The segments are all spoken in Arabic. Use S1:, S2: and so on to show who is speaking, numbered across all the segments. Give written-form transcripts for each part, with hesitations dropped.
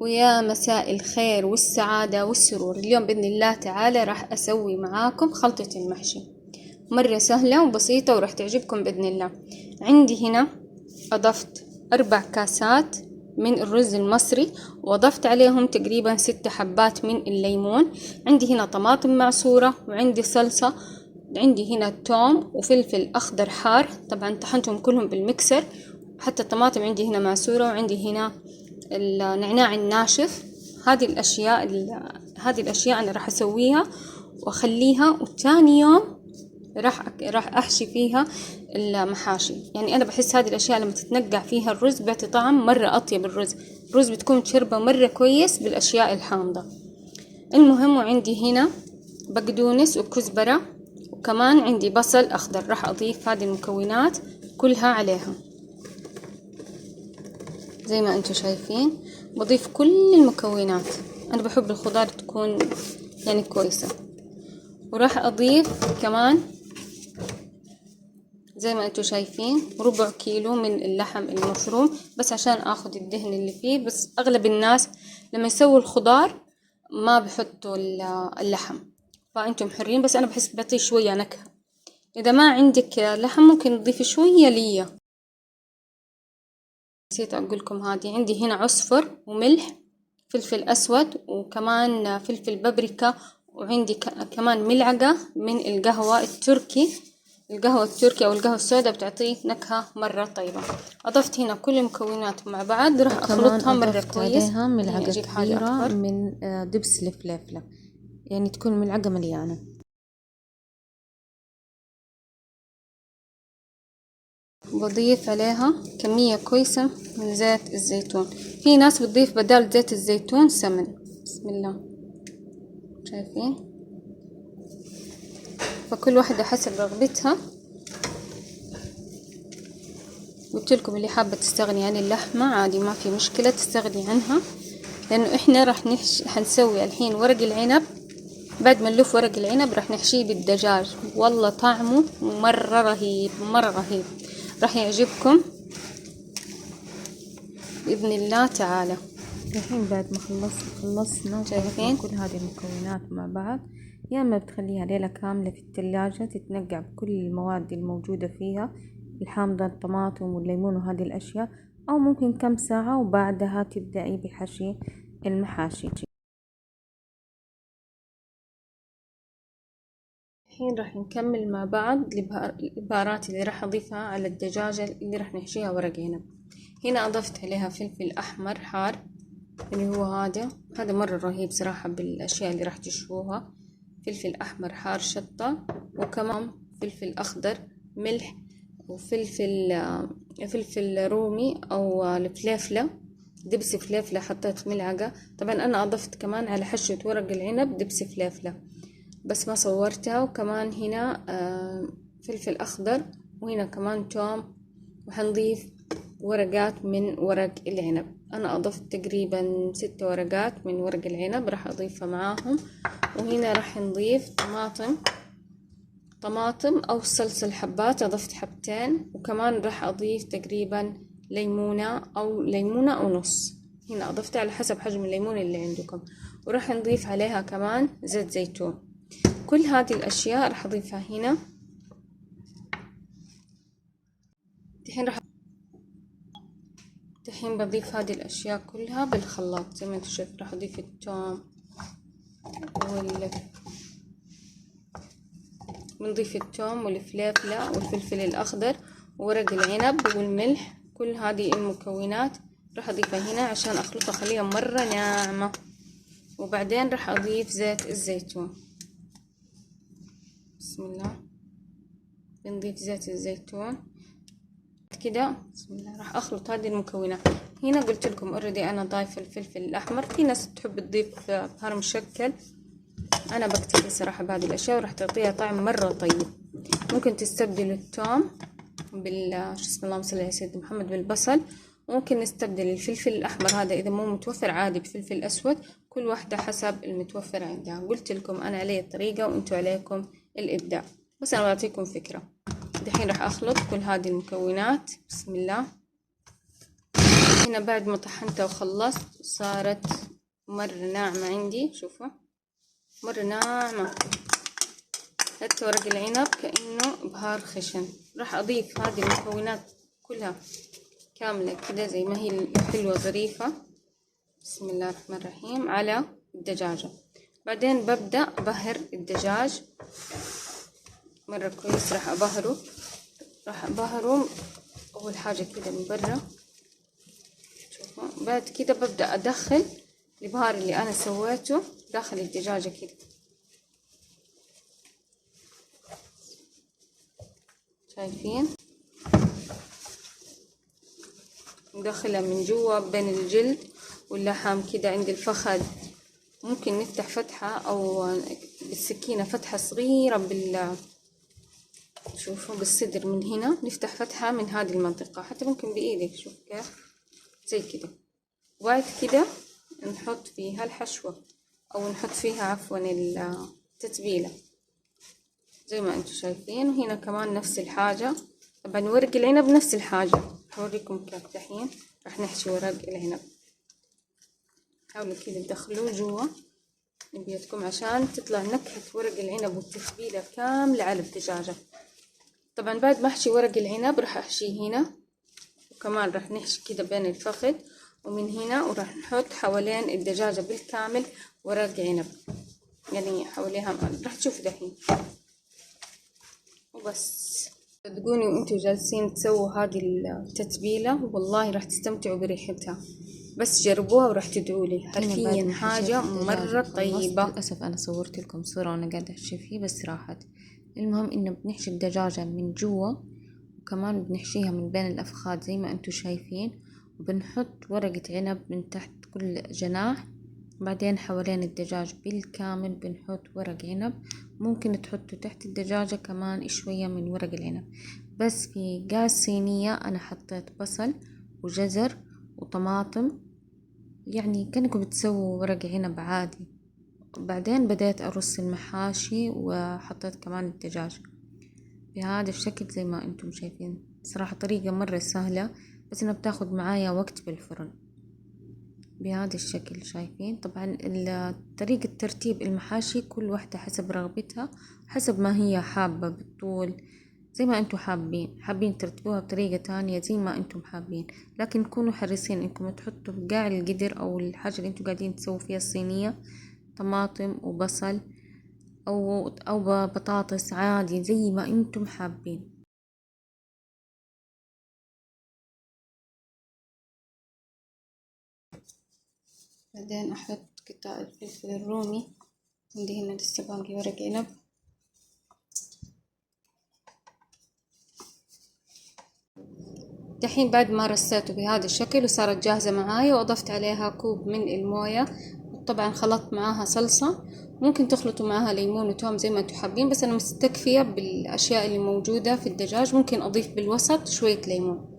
S1: ويا مساء الخير والسعادة والسرور. اليوم بإذن الله تعالى راح أسوي معاكم خلطة المحشي، مرة سهلة وبسيطة وراح تعجبكم بإذن الله. عندي هنا أضفت 4 كاسات من الرز المصري، وأضفت عليهم تقريبا 6 حبات من الليمون. عندي هنا طماطم معصورة، وعندي صلصة، عندي هنا توم وفلفل أخضر حار، طبعا طحنتهم كلهم بالمكسر، حتى الطماطم عندي هنا معصورة، وعندي هنا النعناع الناشف. هذه الأشياء أنا راح أسويها وأخليها، وتاني يوم راح أحشي فيها المحاشي. يعني أنا بحس هذه الأشياء لما تتنقع فيها الرز بيعطي طعم مرة أطيب. الرز بتكون تشربه مرة كويس بالأشياء الحامضة. المهم، وعندي هنا بقدونس وكزبرة، وكمان عندي بصل أخضر. راح أضيف هذه المكونات كلها عليها زي ما انتم شايفين. بضيف كل المكونات، انا بحب الخضار تكون يعني كويسة. وراح اضيف كمان زي ما انتم شايفين 1/4 كيلو من اللحم المفروم، بس عشان اخذ الدهن اللي فيه. بس اغلب الناس لما يسووا الخضار ما بحطوا اللحم، فانتم حرين، بس انا بحس بعطيه شوية نكهة. اذا ما عندك لحم ممكن تضيفي شوية ليا. نسيت أقول لكم، هذه عندي هنا عصفر وملح، فلفل أسود، وكمان فلفل بابريكا، وعندي كمان ملعقة من القهوة التركي. القهوة التركي أو القهوة السوداء بتعطيه نكهة مرة طيبة. أضفت هنا كل المكونات مع بعض، راح أخلطها مرة كويس.
S2: عليها ملعقة كبيرة من دبس الفليفلة، يعني تكون ملعقة مليانة.
S1: بضيف عليها كمية كويسة من زيت الزيتون. في ناس بتضيف بدال زيت الزيتون سمن. بسم الله، شايفين؟ فكل واحدة حسب رغبتها. قلت لكم اللي حابة تستغني عن اللحمة عادي، ما في مشكلة تستغني عنها، لأنه إحنا راح حنسوي الحين ورق العنب. بعد ما نلف ورق العنب راح نحشيه بالدجاج. والله طعمه مرة رهيب، مرة رهيب، راح يعجبكم بإذن الله تعالى.
S2: الحين بعد ما خلصنا
S1: شايفين
S2: كل هذه المكونات مع بعض، يا اما بتخليها ليلة كاملة في الثلاجة تتنقع بكل المواد الموجودة فيها، الحامضة، الطماطم والليمون وهذه الأشياء، أو ممكن كم ساعة وبعدها تبدأي بحشي المحاشي.
S1: الحين راح نكمل مع بعض البهارات اللي راح أضيفها على الدجاجة اللي راح نحشيها ورق عنب. هنا أضفت عليها فلفل أحمر حار، اللي هو هذا مرة رهيب صراحة بالأشياء اللي راح تشووها. فلفل أحمر حار، شطة، وكمان فلفل أخضر، ملح، فلفل رومي أو الفليفلة، دبس فليفلة حطيت ملعقة. طبعا أنا أضفت كمان على حشوة ورق العنب دبس فليفلة بس ما صورتها. وكمان هنا فلفل أخضر، وهنا كمان توم، وحنضيف ورقات من ورق العنب. أنا أضفت تقريبا 6 ورقات من ورق العنب راح أضيفها معاهم. وهنا راح نضيف طماطم أو صلصة حبات، أضفت حبتين. وكمان راح أضيف تقريبا ليمونة أو نص، هنا أضفت على حسب حجم الليمون اللي عندكم. وراح نضيف عليها كمان زيت زيتون. كل هذه الأشياء راح أضيفها هنا. الحين بضيف هذه الأشياء كلها بالخلاط زي ما انتم شايفين. راح أضيف الثوم بنضيف الثوم والفليفلة والفلفل الأخضر وورق العنب والملح. كل هذه المكونات راح أضيفها هنا عشان أخلطها، أخليها مرة ناعمة. وبعدين راح أضيف زيت الزيتون. بسم الله، بنضيف زيت الزيتون كده. بسم الله، راح أخلط هذه المكونات. هنا قلت لكم اوريدي أنا ضايفة الفلفل الأحمر. في ناس تحب تضيف بهار مشكل، أنا بكتفي صراحة بهذه الأشياء وراح تعطيها طعم مرة طيب. ممكن تستبدلوا الثوم اللهم صل على سيدنا محمد بالبصل. ممكن نستبدل الفلفل الأحمر هذا إذا مو متوفر عادي بفلفل أسود، كل واحدة حسب المتوفر عندها. قلت لكم أنا علي الطريقة وأنتوا عليكم الإبداع، بس أنا بعطيكم فكرة. دحين راح أخلط كل هذه المكونات. بسم الله، هنا بعد ما طحنتها وخلصت صارت مرة ناعمة عندي، شوفوا مرة ناعمة، حتى ورق العنب كأنه بهار خشن. راح أضيف هذه المكونات كلها كاملة كده زي ما هي حلوة ظريفة، بسم الله الرحمن الرحيم، على الدجاجة. بعدين ببدأ أبهر الدجاج مرة كويس. راح أبهره أول حاجة كده من برا، شوفوا. بعد كده ببدأ أدخل البهار اللي أنا سويته داخل الدجاجة كده، شايفين؟ ندخلها من جوا بين الجلد واللحم كده عند الفخذ. ممكن نفتح فتحة أو بالسكينة فتحة صغيرة شوفوا بالصدر من هنا، نفتح فتحة من هذه المنطقة، حتى ممكن بإيدك، شوف كيف زي كده. وبعد كده نحط فيها الحشوة أو نحط فيها عفوا التتبيلة زي ما انتم شايفين. وهنا كمان نفس الحاجة. طبعا ورق العنب نفس الحاجة، هوريكم كيف دحين راح نحشي ورق العنب. حاولوا كده تدخلوه جوا بيدكم عشان تطلع نكهة ورق العنب والتتبيلة كاملة على الدجاجة. طبعا بعد ما احشي ورق العنب راح احشيه هنا، وكمان راح نحشي كده بين الفخذ ومن هنا، وراح نحط حوالين الدجاجة بالكامل ورق عنب، يعني حواليها راح تشوفوا دحين. وبس صدقوني وانتوا جالسين تسووا هذه التتبيلة والله راح تستمتعوا بريحتها، بس جربوها وراح تدعولي، حرفيا حاجة مرة طيبة.
S2: للأسف أنا صورت لكم صورة وأنا قاعدة أحشي فيه بس راحت. المهم إنه بنحشي الدجاجة من جوا، وكمان بنحشيها من بين الأفخاذ زي ما أنتوا شايفين، وبنحط ورقة عنب من تحت كل جناح. بعدين حوالين الدجاج بالكامل بنحط ورق عنب. ممكن تحطوا تحت الدجاجة كمان شوية من ورق العنب. بس في قاس صينية أنا حطيت بصل وجزر وطماطم، يعني كأنكم بتسووا ورق عنب عادي. بعدين بديت أرص المحاشي وحطيت كمان الدجاج بهذا الشكل زي ما انتم شايفين. صراحة طريقة مرة سهلة بس انها بتاخد معايا وقت بالفرن بهذا الشكل، شايفين؟ طبعا طريقة ترتيب المحاشي كل واحدة حسب رغبتها، حسب ما هي حابة بالطول، زي ما انتم حابين ترتبوها بطريقة تانية زي ما انتم حابين، لكن كونوا حريصين انكم تحطوا بقاع القدر او الحاجة اللي انتم قاعدين تسووا فيها الصينية طماطم وبصل او بطاطس عادي زي ما انتم حابين.
S1: بعدين احط قطع الفلفل الرومي، عندي هنا لسه باقي ورق عنب. دحين بعد ما رصيته بهذا الشكل وصارت جاهزة معايا، واضفت عليها كوب من الموية، طبعا خلطت معاها صلصة، ممكن تخلطوا معاها ليمون وتوم زي ما انتم حابين، بس انا مستكفية بالاشياء اللي موجودة في الدجاج. ممكن اضيف بالوسط شوية ليمون.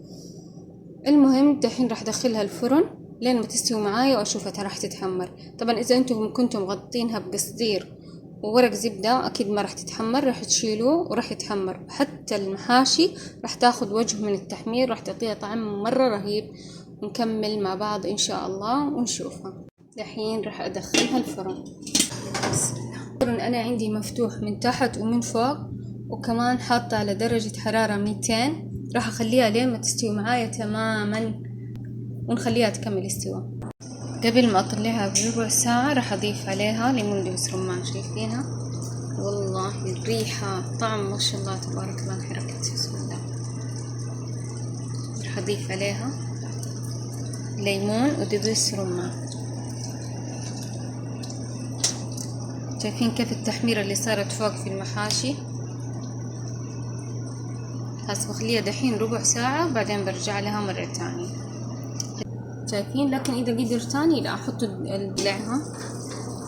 S1: المهم دحين راح ادخلها الفرن لين ما تستوي معايا واشوفها راح تتحمر. طبعا اذا انتم كنتم مغطينها بقصدير وورق زبدة اكيد ما راح تتحمر، راح تشيلوه وراح يتحمر. حتى المحاشي راح تاخد وجه من التحمير، راح تعطيها طعم مرة رهيب. نكمل مع بعض ان شاء الله ونشوفها. دحين راح ادخلها الفرن. بسم الله. الفرن انا عندي مفتوح من تحت ومن فوق، وكمان حاطة على درجة حرارة 200. راح اخليها لين ما تستوي معايا تماما ونخليها تكمل استواء. قبل ما اطلعها بربع ساعة راح اضيف عليها ليمون دبس رمان، شايفينها؟ والله الريحة طعم ما شاء الله تبارك الله انحرقت. بسم الله. راح اضيف عليها ليمون ودبس رمان. شايفين كيف التحميرة اللي صارت فوق في المحاشي؟ هسه بخليها دحين ربع ساعة بعدين برجع لها مرة تانية. شايفين؟ لكن اذا قدر تاني لا احط الدلعها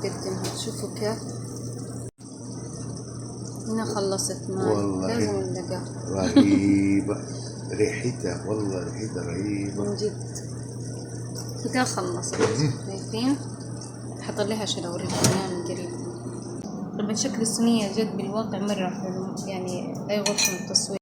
S1: قدمها. شوفوا كيف هنا خلصت معي، لازم اللقاء
S3: رهيبة ريحتها، والله ريحتها رهيبة
S1: من جد. كده خلصت. شايفين؟ حطلعها شلوريكم من قريب. طبعا شكل الصينية جد بالواقع مرة حلو، يعني لا يغركم التصوير.